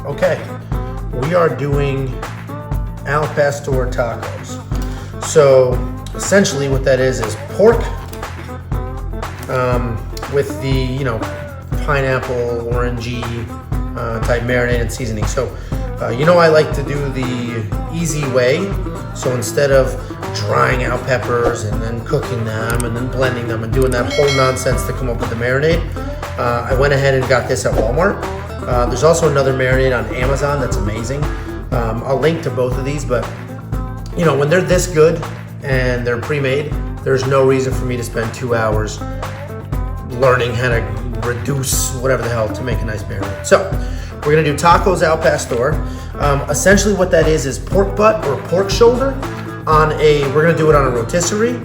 Okay, we are doing al pastor tacos. So essentially what that is pork with the, pineapple, orangey type marinated seasoning. So, I like to do the easy way. So instead of drying out peppers and then cooking them and then blending them and doing that whole nonsense to come up with the marinade, I went ahead and got this at Walmart. There's also another marinade on Amazon that's amazing. I'll link to both of these, but when they're this good and they're pre-made, there's no reason for me to spend 2 hours learning how to reduce whatever the hell to make a nice marinade. So we're gonna do tacos al pastor. Essentially what that is pork butt or pork shoulder we're gonna do it on a rotisserie.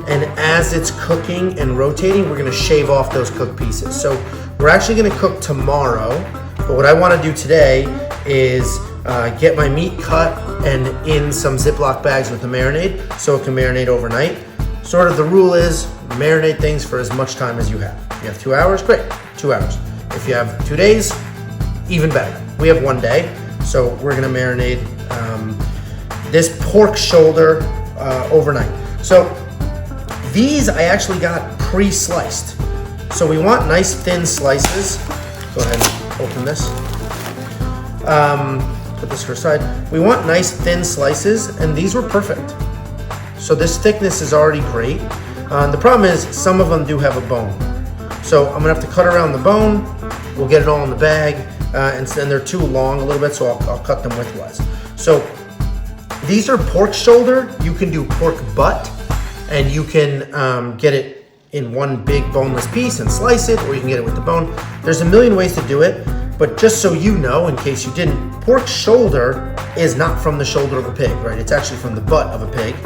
And as it's cooking and rotating, we're gonna shave off those cooked pieces. So we're actually gonna cook tomorrow, but what I wanna do today is get my meat cut and in some Ziploc bags with the marinade so it can marinate overnight. Sort of the rule is marinate things for as much time as you have. If you have 2 hours, great, 2 hours. If you have 2 days, even better. We have 1 day, so we're gonna marinate this pork shoulder overnight. So these I actually got pre-sliced. So we want nice thin slices. Go ahead and open this. Put this to the side. We want nice thin slices, and these were perfect. So this thickness is already great. The problem is some of them do have a bone. So I'm gonna have to cut around the bone. We'll get it all in the bag, and they're too long a little bit, so I'll cut them widthwise. So these are pork shoulder. You can do pork butt, and you can get it in one big boneless piece and slice it, or you can get it with the bone. There's a million ways to do it, but just so you know, in case you didn't, pork shoulder is not from the shoulder of a pig, right? It's actually from the butt of a pig,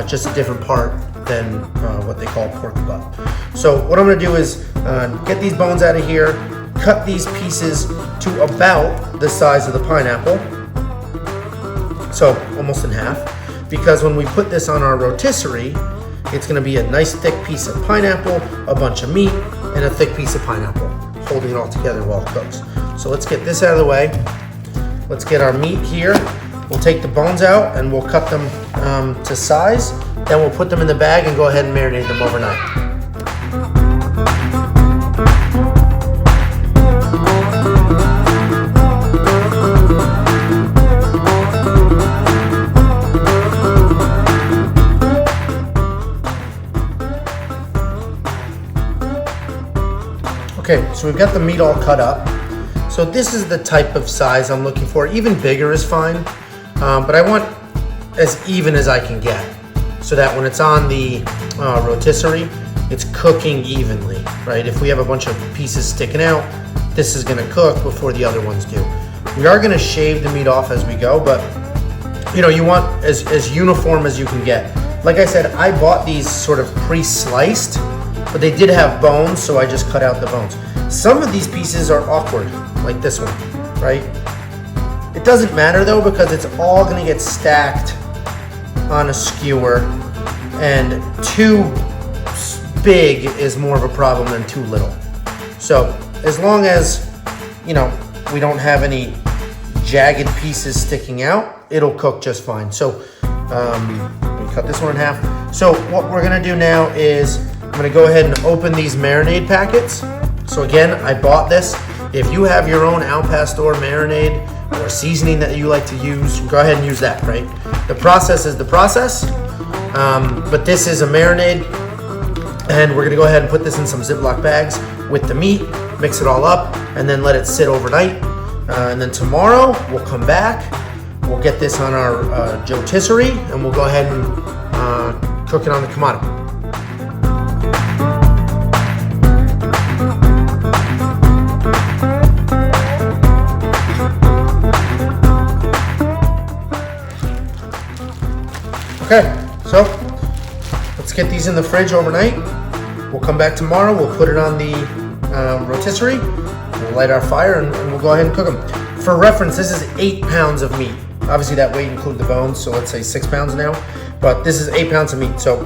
just a different part than what they call pork butt. So what I'm gonna do is get these bones out of here, cut these pieces to about the size of the pineapple, so almost in half, because when we put this on our rotisserie, it's gonna be a nice thick piece of pineapple, a bunch of meat, and a thick piece of pineapple, holding it all together while it cooks. So let's get this out of the way. Let's get our meat here. We'll take the bones out and we'll cut them to size. Then we'll put them in the bag and go ahead and marinate them overnight. Okay, so we've got the meat all cut up. So this is the type of size I'm looking for. Even bigger is fine, but I want as even as I can get so that when it's on the rotisserie, it's cooking evenly, right? If we have a bunch of pieces sticking out, this is gonna cook before the other ones do. We are gonna shave the meat off as we go, but you want as uniform as you can get. Like I said, I bought these sort of pre-sliced, but they did have bones, so I just cut out the bones. Some of these pieces are awkward, like this one, right? It doesn't matter though, because it's all gonna get stacked on a skewer, and too big is more of a problem than too little. So as long as, we don't have any jagged pieces sticking out, it'll cook just fine. So we cut this one in half. So what we're gonna do now is I'm gonna go ahead and open these marinade packets. So again, I bought this. If you have your own al pastor marinade or seasoning that you like to use, go ahead and use that, right? The process is the process, but this is a marinade, and we're gonna go ahead and put this in some Ziploc bags with the meat, mix it all up, and then let it sit overnight. And then tomorrow, we'll come back, we'll get this on our Joetisserie, and we'll go ahead and cook it on the Kamado. Okay, so let's get these in the fridge overnight. We'll come back tomorrow, we'll put it on the rotisserie, we'll light our fire, and we'll go ahead and cook them. For reference, this is 8 pounds of meat. Obviously that weight includes the bones, so let's say 6 pounds now, but this is 8 pounds of meat. So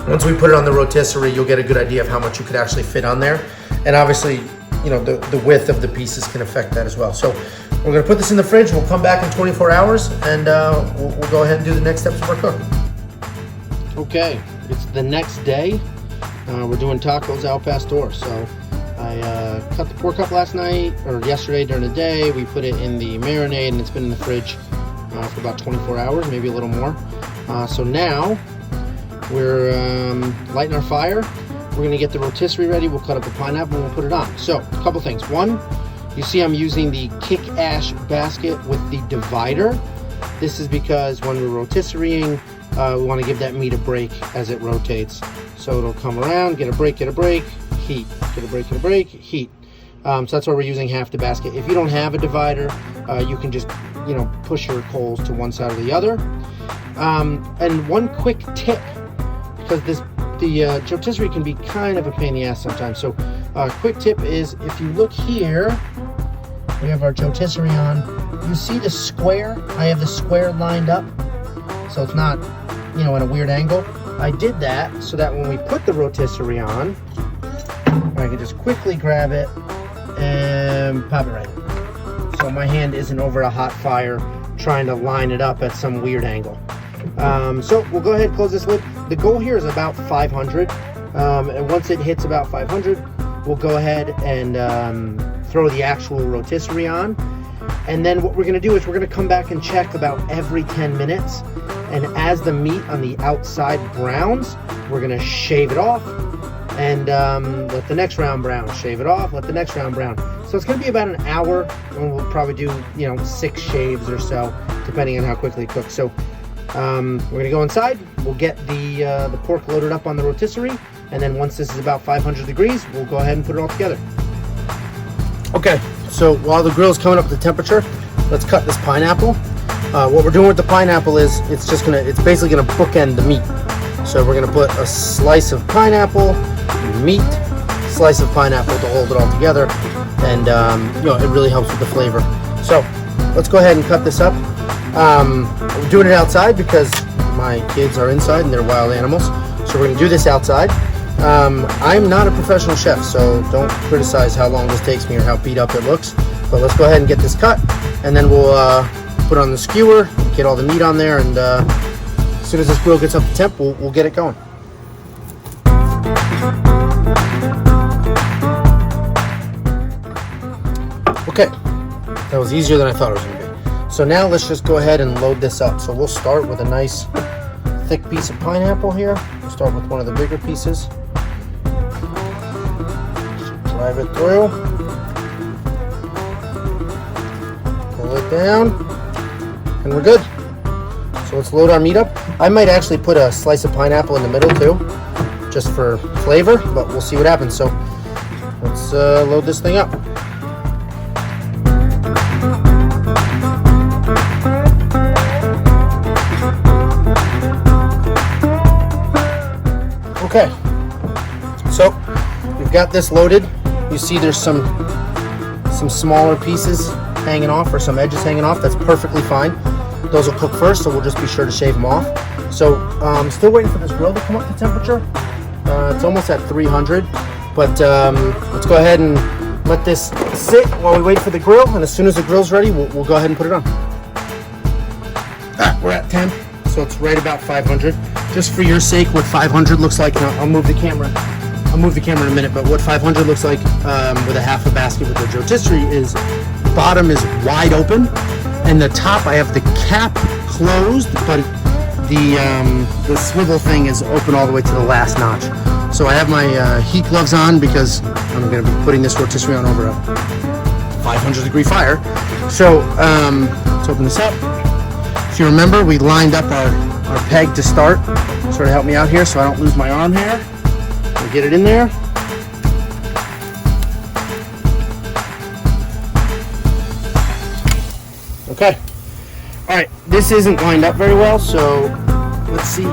once we put it on the rotisserie, you'll get a good idea of how much you could actually fit on there. And obviously, you know, the width of the pieces can affect that as well. So we're gonna put this in the fridge. We'll come back in 24 hours and we'll go ahead and do the next steps of our cook. Okay, it's the next day. We're doing tacos al pastor. So I cut the pork up last night, or yesterday during the day. We put it in the marinade and it's been in the fridge for about 24 hours, maybe a little more. So now we're lighting our fire. We're gonna get the rotisserie ready. We'll cut up the pineapple and we'll put it on. So a couple things. One, you see I'm using the kick ash basket with the divider. This is because when we're rotisserieing, we want to give that meat a break as it rotates. So it'll come around, get a break, heat, get a break, heat. So that's why we're using half the basket. If you don't have a divider, you can just, you know, push your coals to one side or the other. And one quick tip, because the Joetisserie can be kind of a pain in the ass sometimes. So quick tip is, if you look here, we have our Joetisserie on. You see the square? I have the square lined up, so it's not, you know, at a weird angle. I did that so that when we put the rotisserie on, I can just quickly grab it and pop it right in. So my hand isn't over a hot fire trying to line it up at some weird angle. So we'll go ahead and close this lid. The goal here is about 500. And once it hits about 500, we'll go ahead and throw the actual rotisserie on. And then what we're gonna do is we're gonna come back and check about every 10 minutes. And as the meat on the outside browns, we're gonna shave it off and let the next round brown, shave it off, let the next round brown. So it's gonna be about an hour, and we'll probably do, you know, 6 shaves or so, depending on how quickly it cooks. So we're gonna go inside, we'll get the pork loaded up on the rotisserie, and then once this is about 500 degrees, we'll go ahead and put it all together. Okay, so while the grill's coming up to temperature, let's cut this pineapple. What we're doing with the pineapple is it's basically gonna bookend the meat. So we're gonna put a slice of pineapple, meat, slice of pineapple to hold it all together, and you know, it really helps with the flavor. So let's go ahead and cut this up. We're doing it outside because my kids are inside and they're wild animals. So we're gonna do this outside. I'm not a professional chef, so don't criticize how long this takes me or how beat up it looks. But let's go ahead and get this cut, and then we'll put on the skewer, get all the meat on there, and as soon as this grill gets up to temp, we'll get it going. Okay, that was easier than I thought it was going to be. So now let's just go ahead and load this up. So we'll start with a nice thick piece of pineapple here. We'll start with one of the bigger pieces. Drive it through. Pull it down. And we're good. So let's load our meat up. I might actually put a slice of pineapple in the middle too, just for flavor, but we'll see what happens. So let's load this thing up. Okay, so we've got this loaded. You see there's some smaller pieces hanging off, or some edges hanging off. That's perfectly fine. Those will cook first, so we'll just be sure to shave them off. So I'm still waiting for this grill to come up to temperature. It's almost at 300, but let's go ahead and let this sit while we wait for the grill, and as soon as the grill's ready, we'll go ahead and put it on. We're at 10, so it's right about 500. Just for your sake, what 500 looks like, and I'll move the camera. I'll move the camera in a minute, but what 500 looks like with a half a basket with the Joetisserie is the bottom is wide open, and the top I have the cap closed, but the swivel thing is open all the way to the last notch. So I have my heat gloves on because I'm going to be putting this rotisserie on over a 500 degree fire. So let's open this up. If you remember, we lined up our peg to start. Sort of help me out here so I don't lose my arm here. We'll get it in there. Okay. All right, this isn't lined up very well, so let's see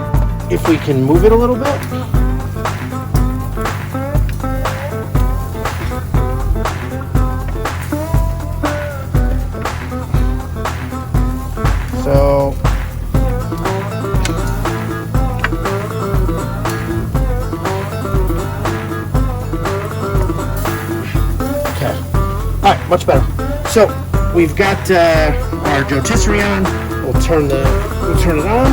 if we can move it a little bit. So okay, much better. So we've got our Joetisserie on. We'll turn it on,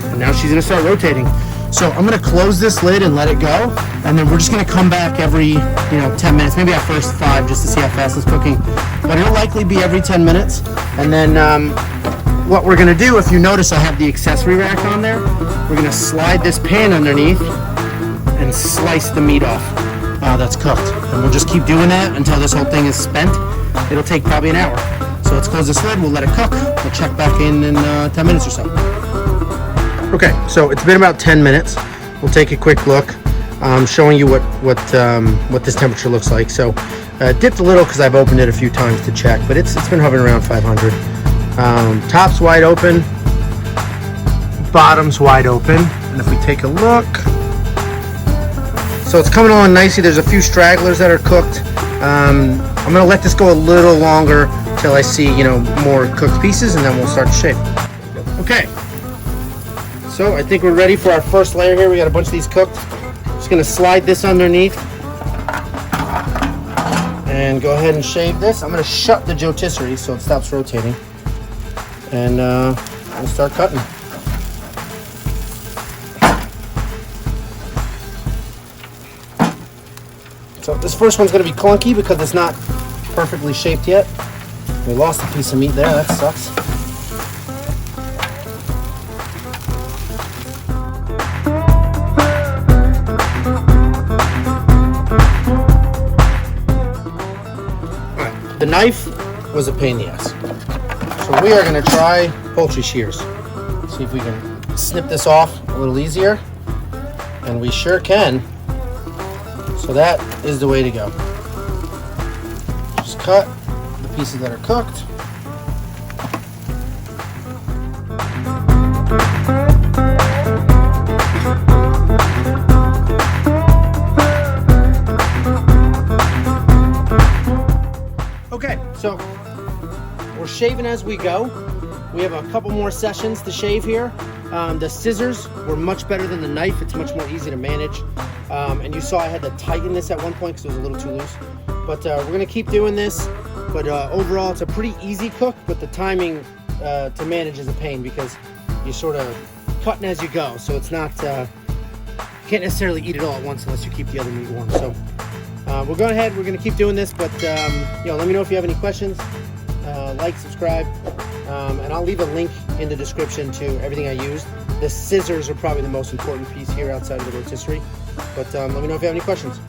and now she's gonna start rotating. So I'm gonna close this lid and let it go, and then we're just gonna come back every 10 minutes, maybe at first 5, just to see how fast it's cooking. But it'll likely be every 10 minutes. And then what we're gonna do, if you notice, I have the accessory rack on there. We're gonna slide this pan underneath and slice the meat off that's cooked. And we'll just keep doing that until this whole thing is spent. It'll take probably an hour. So let's close this lid, we'll let it cook. We'll check back in 10 minutes or so. Okay, so it's been about 10 minutes. We'll take a quick look, showing you what this temperature looks like. So dipped a little because I've opened it a few times to check, but it's been hovering around 500. Top's wide open, bottom's wide open, and if we take a look, so it's coming along nicely. There's a few stragglers that are cooked. I'm gonna let this go a little longer till I see more cooked pieces, and then we'll start to shape. Okay. So I think we're ready for our first layer here. We got a bunch of these cooked. Just gonna slide this underneath and go ahead and shave this. I'm gonna shut the Joetisserie so it stops rotating, and we'll start cutting. So this first one's gonna be clunky because it's not perfectly shaped yet. We lost a piece of meat there, that sucks. The knife was a pain in the ass. So we are gonna try poultry shears. See if we can snip this off a little easier. And we sure can. So that is the way to go. Just cut the pieces that are cooked. Okay, so we're shaving as we go. We have a couple more sessions to shave here. The scissors were much better than the knife. It's much more easy to manage. And you saw I had to tighten this at one point because it was a little too loose. But we're gonna keep doing this. But overall, it's a pretty easy cook, but the timing to manage is a pain because you're sort of cutting as you go. So it's not, you can't necessarily eat it all at once unless you keep the other meat warm. So we'll go ahead, we're gonna keep doing this, but let me know if you have any questions. Like, subscribe, and I'll leave a link in the description to everything I used. The scissors are probably the most important piece here outside of the rotisserie, but let me know if you have any questions.